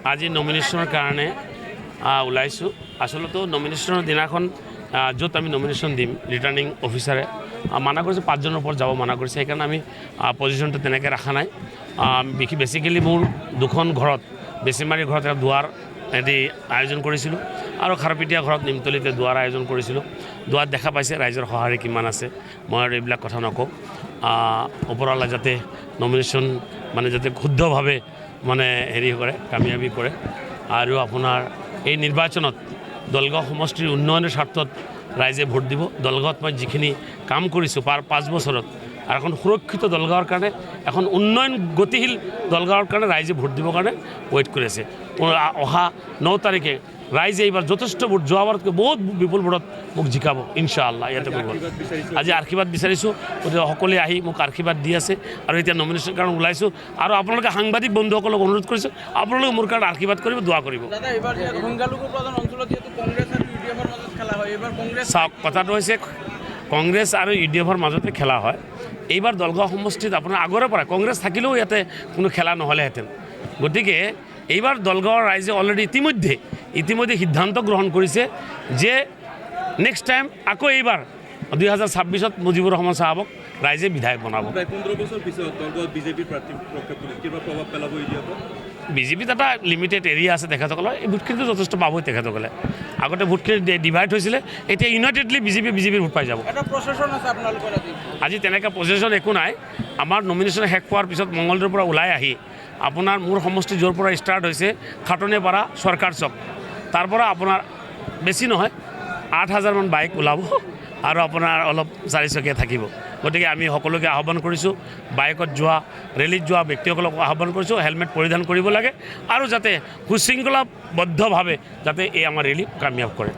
আজি নমিনেশ্যনৰ কাৰণে ওলাইছোঁ। আচলতে নমিনেশ্যনৰ দিনাখন য'ত আমি নমিনেশ্যন দিম ৰিটাৰ্ণিং অফিচাৰে মানা কৰিছে 5 জনৰ ওপৰত যাব মানা কৰিছে, সেইকাৰণে আমি পজিশ্যনটো তেনেকৈ ৰখা নাই। বেছিকেলি মোৰ 2খন ঘৰত বেছিমাৰী ঘৰত এটা দুৱাৰ এটি আয়োজন কৰিছিলোঁ আৰু খাৰপিটীয়া ঘৰত নিমতলিতে দুৱাৰ আয়োজন কৰিছিলোঁ। দুৱাৰত দেখা পাইছে ৰাইজৰ সঁহাৰি কিমান আছে। মই আৰু এইবিলাক কথা নকওঁ। ওপৰৱালা যাতে নমিনেশ্যন মানে যাতে শুদ্ধভাৱে মানে হেৰি কৰে, কামিয়াবী কৰে। আৰু আপোনাৰ এই নিৰ্বাচনত দলগাঁও সমষ্টিৰ উন্নয়নৰ স্বাৰ্থত ৰাইজে ভোট দিব। দলগাঁৱত মই যিখিনি কাম কৰিছোঁ 5 বছৰত আৰু এখন সুৰক্ষিত দলগাঁৱৰ কাৰণে, এখন উন্নয়ন গতিশীল দলগাঁৱৰ কাৰণে ৰাইজে ভোট দিবৰ কাৰণে ৱেইট কৰি আছে। অহা 9 তাৰিখে ৰাইজে এইবাৰ যথেষ্ট ভোট, যোৱাবাৰতকৈ বহুত বিপুল ভোটত মোক জিকাব ইনশাআল্লাহ। ইয়াতে কৰিব আজি আশীৰ্বাদ বিচাৰিছোঁ, গতিকে সকলোৱে আহি মোক আশীৰ্বাদ দি আছে আৰু এতিয়া নমিনেশ্যন কাৰণে ওলাইছোঁ। আৰু আপোনালোকে সাংবাদিক বন্ধুসকলক অনুৰোধ কৰিছোঁ, আপোনালোকে মোৰ কাৰণে আশীৰ্বাদ কৰিব, দোৱা কৰিব। চাওক, কথাটো হৈছে কংগ্ৰেছ আৰু UDFৰ মাজতে খেলা হয়। এইবাৰ দলগাঁও সমষ্টিত আপোনাৰ আগৰে পৰা কংগ্ৰেছ থাকিলেও ইয়াতে কোনো খেলা নহ'লেহেঁতেন। গতিকে এইবাৰ দলগাঁৱৰ ৰাইজে অলৰেডি ইতিমধ্যে সিদ্ধান্ত গ্ৰহণ কৰিছে যে নেক্সট টাইম আকৌ এইবাৰ 2026ত মুজিবুৰ ৰহমান চাহাবক ৰাইজে বিধায়ক বনাব। 15 বছৰ পিছত দলগাঁৱত বিজেপিৰ প্ৰাৰ্থী কিবা প্ৰভাৱ পেলাব বিজেপিত এটা লিমিটেড এৰিয়া আছে তেখেতসকলৰ, এই ভোটখিনিতো যথেষ্ট পাবই তেখেতসকলে। আগতে ভোটখিনি ডিভাইড হৈছিলে, এতিয়া ইউনাইটেডলি বিজেপিৰ ভোট পাই যাব। আজি তেনেকৈ প্ৰচেছন একো নাই। আমাৰ নমিনেশ্যন শেষ হোৱাৰ পিছত মঙলদৈৰ পৰা ওলাই আহি আপোনাৰ মোৰ সমষ্টি য'ৰ পৰা ষ্টাৰ্ট হৈছে খাটনিপাৰা চৰকাৰ চক, তাৰ পৰা আপোনাৰ বেছি নহয় 8,000 মান বাইক ওলাব আৰু আপোনাৰ অলপ 4 চকীয়া থাকিব। গতিকে আমি সকলোকে আহ্বান কৰিছোঁ, বাইকত যোৱা, ৰেলীত যোৱা ব্যক্তিসকলক আহ্বান কৰিছোঁ হেলমেট পৰিধান কৰিব লাগে আৰু যাতে সুশৃংখলাবদ্ধভাৱে যাতে এই আমাৰ ৰেলী কামিয়াব কৰে।